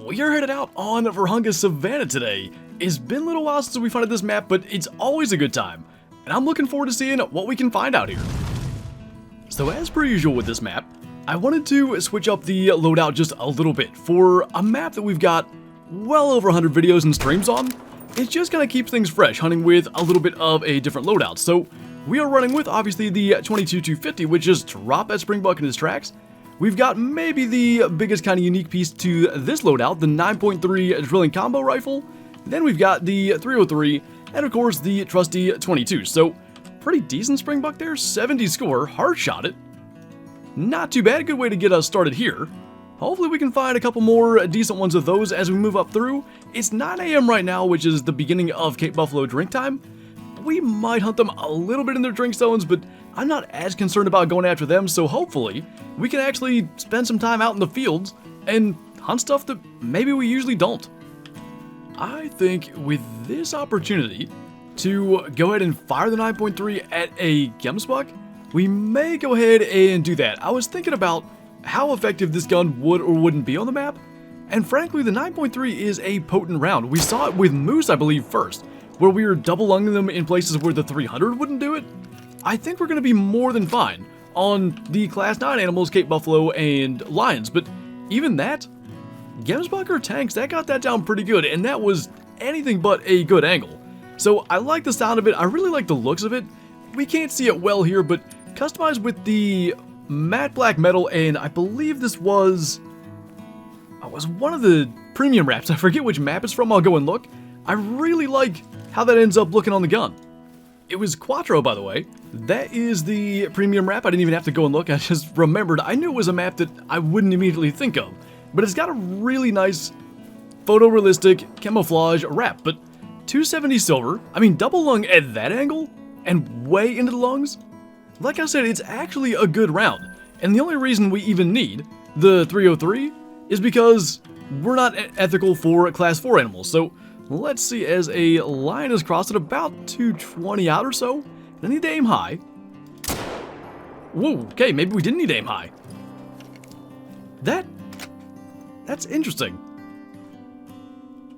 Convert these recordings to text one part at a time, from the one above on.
We are headed out on Vurhonga Savannah today. It's been a little while since we found this map, but it's always a good time. And I'm looking forward to seeing what we can find out here. So as per usual with this map, I wanted to switch up the loadout just a little bit. For a map that we've got well over 100 videos and streams on, it just kind of keeps things fresh, hunting with a little bit of a different loadout. So we are running with, obviously, the 22-250, which just dropped at Springbok in his tracks. We've got maybe the biggest kind of unique piece to this loadout, the 9.3 drilling combo rifle. Then we've got the 303, and of course the trusty 22. So pretty decent Springbok there, 70 score, hard shot it. Not too bad, good way to get us started here. Hopefully we can find a couple more decent ones of those as we move up through. It's 9 AM right now, which is the beginning of Cape Buffalo drink time. We might hunt them a little bit in their drink zones, but I'm not as concerned about going after them, so hopefully we can actually spend some time out in the fields and hunt stuff that maybe we usually don't. I think with this opportunity to go ahead and fire the 9.3 at a Gemsbok, we may go ahead and do that. I was thinking about how effective this gun would or wouldn't be on the map, and frankly the 9.3 is a potent round. We saw it with Moose, I believe, first, where we were double lunging them in places where the 300 wouldn't do it. I think we're going to be more than fine on the Class 9 animals, Cape Buffalo, and Lions, but even that, Gemsbok or tanks, that got that down pretty good, and that was anything but a good angle. So I like the sound of it, I really like the looks of it. We can't see it well here, but customized with the matte black metal, and I believe this was one of the premium wraps. I forget which map it's from, I'll go and look. I really like how that ends up looking on the gun. It was Quattro, by the way. That is the premium wrap. I didn't even have to go and look. I just remembered. I knew it was a map that I wouldn't immediately think of. But it's got a really nice photorealistic camouflage wrap. But 270 silver, I mean double lung at that angle and way into the lungs. Like I said, it's actually a good round. And the only reason we even need the 303 is because we're not ethical for class 4 animals. So let's see, as a lion is crossed at about 220 out or so. I need to aim high. Whoa, okay, maybe we didn't need to aim high. That's interesting.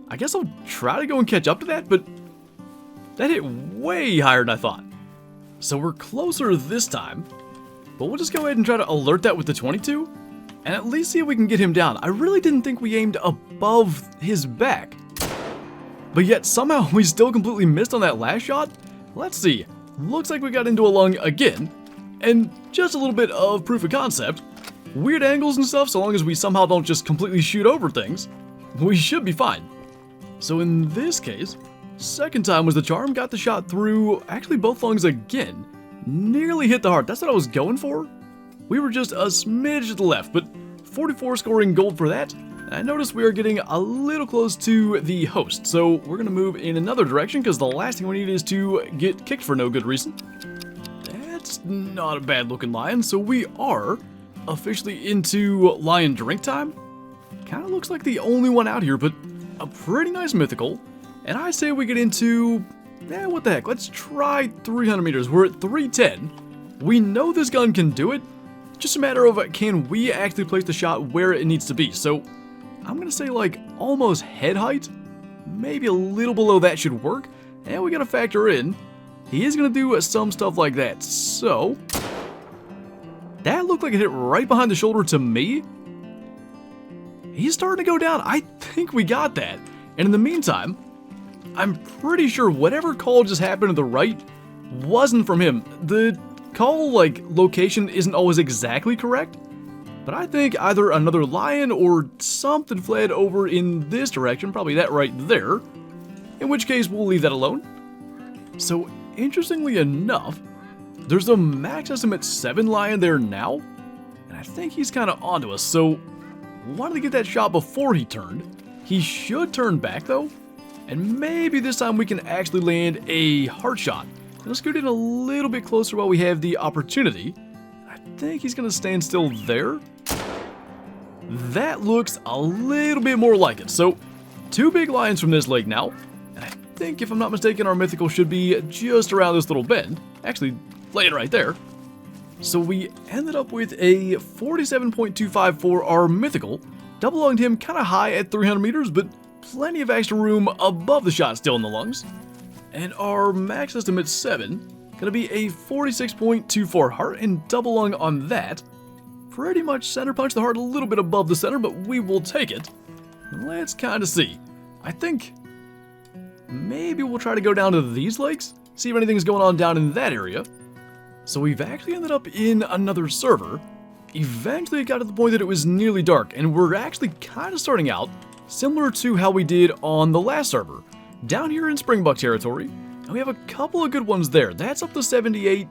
I guess I'll try to go and catch up to that, but that hit way higher than I thought. So we're closer this time, but we'll just go ahead and try to alert that with the 22, and at least see if we can get him down. I really didn't think we aimed above his back, but yet somehow we still completely missed on that last shot. Let's see. Looks like we got into a lung again, and just a little bit of proof of concept. Weird angles and stuff, so long as we somehow don't just completely shoot over things, we should be fine. So in this case, second time was the charm, got the shot through actually both lungs again. Nearly hit the heart, that's what I was going for. We were just a smidge to the left, but 44 scoring gold for that. And I noticed we are getting a little close to the host, so we're going to move in another direction because the last thing we need is to get kicked for no good reason. That's not a bad looking lion, so we are officially into lion drink time. Kind of looks like the only one out here, but a pretty nice mythical. And I say we get into, what the heck, let's try 300 meters. We're at 310. We know this gun can do it. Just a matter of, can we actually place the shot where it needs to be? So I'm going to say like almost head height. Maybe a little below that should work. And we got to factor in, he is going to do some stuff like that. So that looked like it hit right behind the shoulder to me. He's starting to go down. I think we got that. And in the meantime, I'm pretty sure whatever call just happened to the right wasn't from him. The call, location isn't always exactly correct, but I think either another lion or something fled over in this direction, probably that right there, in which case we'll leave that alone. So interestingly enough, there's a max estimate 7 lion there now, and I think he's kind of onto us, so wanted to get that shot before he turned. He should turn back though, and maybe this time we can actually land a heart shot. Let's scoot in a little bit closer while we have the opportunity. I think he's going to stand still there. That looks a little bit more like it. So 2 big lions from this lake now, and I think, if I'm not mistaken, our mythical should be just around this little bend. Actually, laying right there. So we ended up with a 47.25 for our mythical, Double-lunged him kind of high at 300 meters, but plenty of extra room above the shot still in the lungs. And our max estimate 7, gonna be a 46.24 heart, and double lung on that. Pretty much center punch the heart a little bit above the center, but we will take it. Let's kind of see. I think maybe we'll try to go down to these lakes, see if anything's going on down in that area. So we've actually ended up in another server. Eventually it got to the point that it was nearly dark, and we're actually kind of starting out similar to how we did on the last server, down here in Springbok territory, and we have a couple of good ones there. That's up to 78,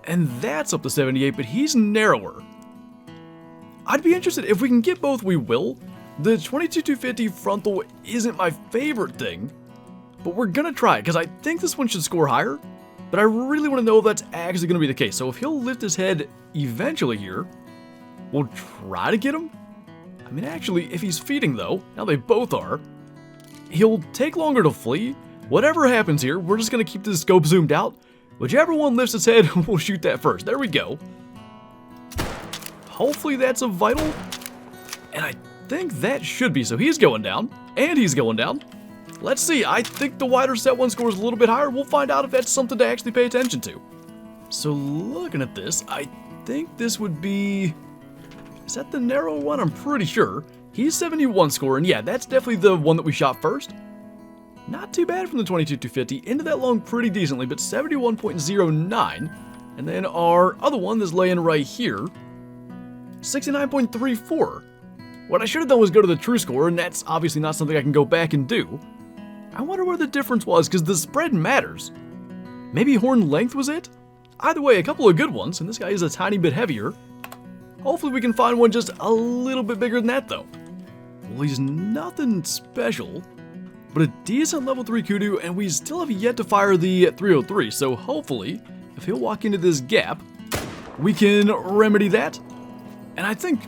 and that's up to 78, but he's narrower. I'd be interested, if we can get both, we will. The 22-250 frontal isn't my favorite thing, but we're gonna try it, because I think this one should score higher, but I really want to know if that's actually gonna be the case. So if he'll lift his head eventually here, we'll try to get him. I mean, actually, if he's feeding though, now they both are, he'll take longer to flee. Whatever happens here, we're just gonna keep the scope zoomed out. Whichever one lifts its head, we'll shoot that first. There we go. Hopefully that's a vital, and I think that should be. So he's going down, and he's going down. Let's see, I think the wider set one scores a little bit higher. We'll find out if that's something to actually pay attention to. So looking at this, I think this would be, is that the narrow one? I'm pretty sure. He's 71 score, and yeah, that's definitely the one that we shot first. Not too bad from the 22-250, into that long pretty decently, but 71.09. And then our other one that's laying right here, 69.34. What I should have done was go to the true score, and that's obviously not something I can go back and do. I wonder where the difference was, because the spread matters. Maybe horn length was it? Either way, a couple of good ones, and this guy is a tiny bit heavier. Hopefully we can find one just a little bit bigger than that, though. Well, he's nothing special, but a decent level 3 kudu, and we still have yet to fire the 303, so hopefully, if he'll walk into this gap, we can remedy that. And I think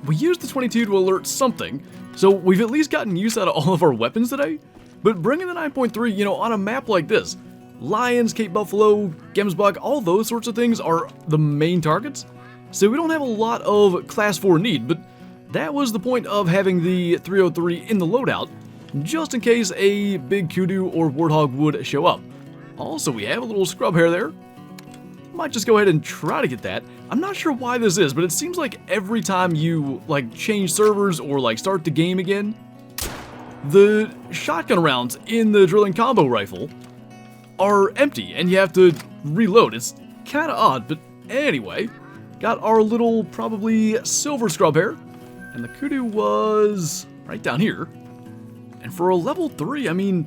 we used the 22 to alert something, so we've at least gotten use out of all of our weapons today. But bringing the 9.3, you know, on a map like this, Lions, Cape Buffalo, Gemsbok, all those sorts of things are the main targets. So we don't have a lot of class 4 need, but that was the point of having the 303 in the loadout, just in case a big kudu or warthog would show up. Also, we have a little scrub hair there. Might just go ahead and try to get that. I'm not sure why this is, but it seems like every time you like change servers or like start the game again, the shotgun rounds in the drilling combo rifle are empty and you have to reload. It's kind of odd, but anyway, got our little probably silver scrub hair, and the kudu was right down here. And for a level 3, I mean,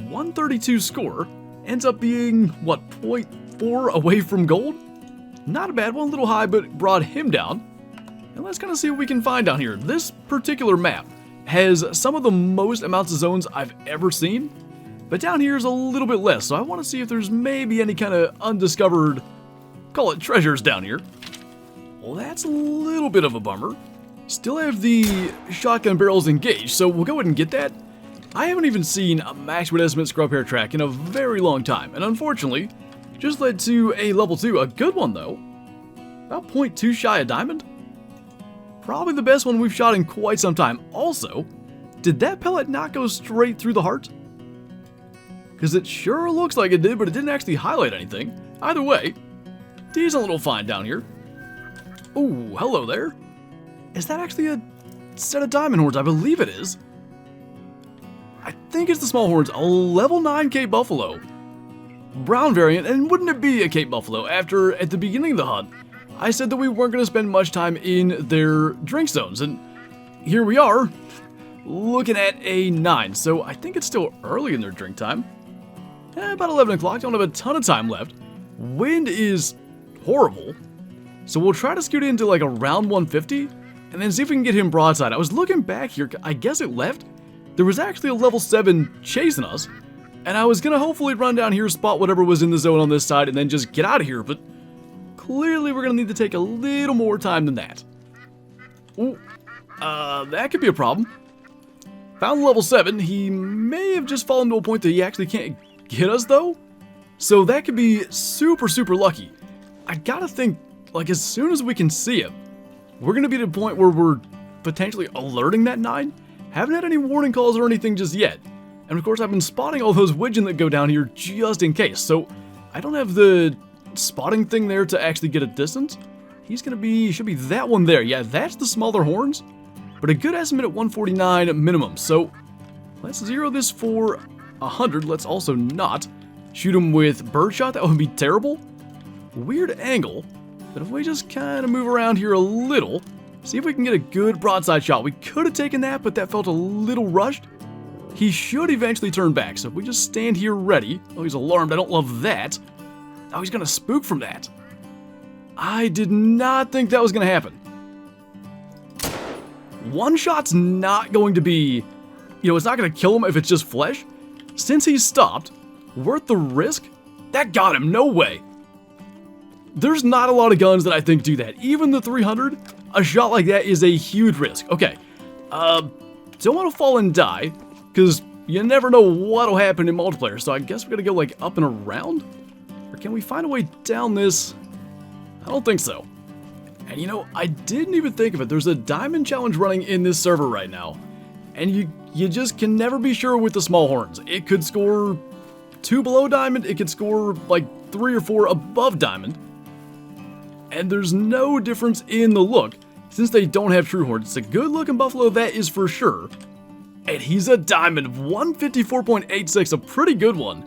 132 score ends up being, what, 0.4 away from gold? Not a bad one, a little high, but brought him down. And let's kind of see what we can find down here. This particular map has some of the most amounts of zones I've ever seen, but down here is a little bit less, so I want to see if there's maybe any kind of undiscovered, call it treasures down here. Well, that's a little bit of a bummer. Still have the shotgun barrels engaged, so we'll go ahead and get that. I haven't even seen a max wood estimate scrub hair track in a very long time, and unfortunately, just led to a level 2, a good one though. About 0.2 shy of diamond. Probably the best one we've shot in quite some time. Also, did that pellet not go straight through the heart? Because it sure looks like it did, but it didn't actually highlight anything. Either way, decent little find down here. Ooh, hello there. Is that actually a set of diamond horns? I believe it is. I think it's the small horns, a level 9 Cape Buffalo. Brown variant, and wouldn't it be a Cape Buffalo after, at the beginning of the hunt, I said that we weren't going to spend much time in their drink zones, and here we are, looking at a 9, so I think it's still early in their drink time. About 11 o'clock, don't have a ton of time left. Wind is horrible, so we'll try to scoot into like around 150, and then see if we can get him broadside. I was looking back here, I guess it left. There was actually a level 7 chasing us, and I was going to hopefully run down here, spot whatever was in the zone on this side, and then just get out of here, but clearly we're going to need to take a little more time than that. Ooh, that could be a problem. Found level 7. He may have just fallen to a point that he actually can't get us, though. So that could be super, super lucky. I gotta think, like, as soon as we can see him, we're going to be at a point where we're potentially alerting that 9. Haven't had any warning calls or anything just yet. And of course, I've been spotting all those widgeon that go down here just in case. So I don't have the spotting thing there to actually get a distance. He's gonna be, should be that one there. Yeah, that's the smaller horns, but a good estimate at 149 minimum. So let's zero this for 100. Let's also not shoot him with birdshot. That would be terrible. Weird angle, but if we just kind of move around here a little, see if we can get a good broadside shot. We could have taken that, but that felt a little rushed. He should eventually turn back, so if we just stand here ready. Oh, he's alarmed. I don't love that. Oh, he's gonna spook from that. I did not think that was gonna happen. One shot's not going to be, it's not gonna kill him if it's just flesh. Since he's stopped, worth the risk? That got him, no way. There's not a lot of guns that I think do that. Even the 300, a shot like that is a huge risk. Okay, don't want to fall and die, because you never know what'll happen in multiplayer, so I guess we're gonna go like up and around? Or can we find a way down this? I don't think so. And I didn't even think of it. There's a diamond challenge running in this server right now. And you just can never be sure with the small horns. It could score 2 below diamond, it could score like 3 or 4 above diamond. And there's no difference in the look, since they don't have true horns. It's a good looking buffalo, that is for sure. And he's a diamond, 154.86, a pretty good one.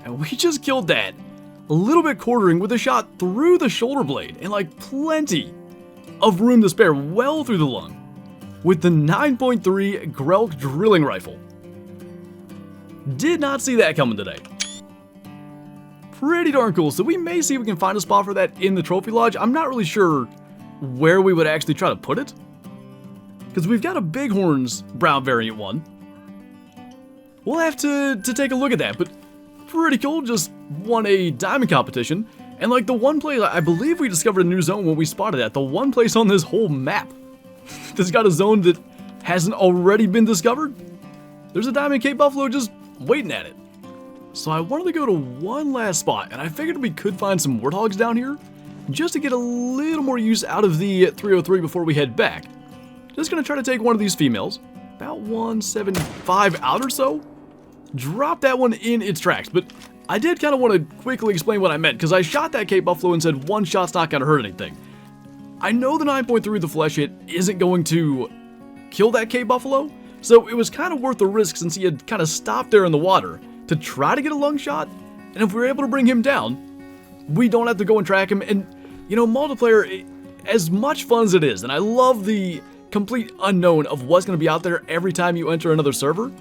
And we just killed that. A little bit quartering with a shot through the shoulder blade, and like plenty of room to spare, well through the lung, with the 9.3 Grelk drilling rifle. Did not see that coming today. Pretty darn cool, so we may see if we can find a spot for that in the trophy lodge. I'm not really sure where we would actually try to put it, because we've got a Bighorns brown variant one. We'll have to take a look at that, but pretty cool. Just won a diamond competition, and like the one place, I believe we discovered a new zone when we spotted that. The one place on this whole map that's got a zone that hasn't already been discovered. There's a diamond Cape Buffalo just waiting at it. So I wanted to go to one last spot, and I figured we could find some warthogs down here, just to get a little more use out of the 303 before we head back. Just gonna try to take one of these females, about 175 out or so. Drop that one in its tracks, but I did kind of want to quickly explain what I meant, because I shot that Cape Buffalo and said one shot's not gonna hurt anything. I know the 9.3 the flesh hit isn't going to kill that Cape Buffalo, so it was kind of worth the risk since he had kind of stopped there in the water to try to get a lung shot, and if we were able to bring him down, we don't have to go and track him. And multiplayer, as much fun as it is, and I love the complete unknown of what's going to be out there every time you enter another server,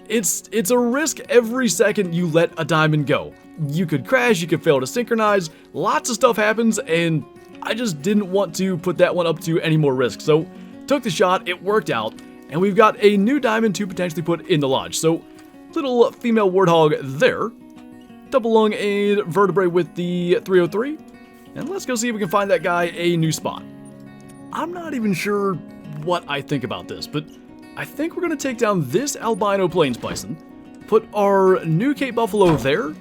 it's a risk every second you let a diamond go. You could crash, you could fail to synchronize, lots of stuff happens, and I just didn't want to put that one up to any more risk. So took the shot, it worked out, and we've got a new diamond to potentially put in the lodge. So little female warthog there, double lung and vertebrae with the 303, and let's go see if we can find that guy a new spot. I'm not even sure what I think about this, but I think we're going to take down this albino plains bison, put our new Cape Buffalo there,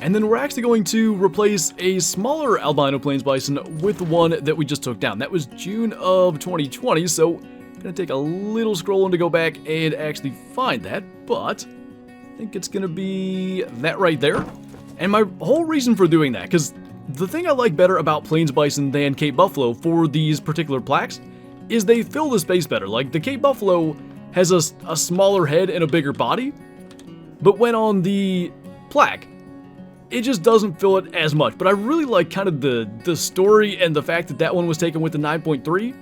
and then we're actually going to replace a smaller albino plains bison with the one that we just took down. That was June of 2020, so I'm going to take a little scrolling to go back and actually find that, but I think it's going to be that right there. And my whole reason for doing that, because the thing I like better about plains bison than Cape Buffalo for these particular plaques is they fill the space better. Like the Cape Buffalo has a smaller head and a bigger body, but when on the plaque, it just doesn't fill it as much. But I really like kind of the story and the fact that that one was taken with the 9.3.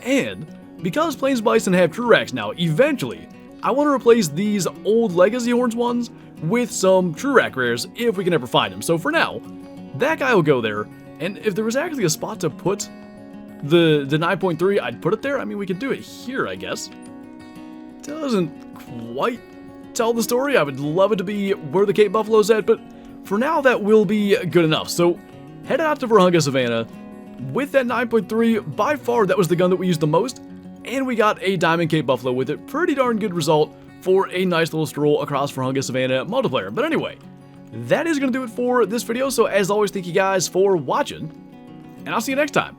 And because plains bison have true racks now, eventually I want to replace these old Legacy Horns ones with some true rack rares if we can ever find them. So for now, that guy will go there, and if there was actually a spot to put the 9.3, I'd put it there. I mean, we could do it here, I guess. Doesn't quite tell the story. I would love it to be where the Cape Buffalo's at, but for now, that will be good enough. So headed out to Vurhonga Savannah with that 9.3. By far, that was the gun that we used the most, and we got a Diamond Cape Buffalo with it. Pretty darn good result for a nice little stroll across Vurhonga Savannah multiplayer. But anyway, that is going to do it for this video. So as always, thank you guys for watching, and I'll see you next time.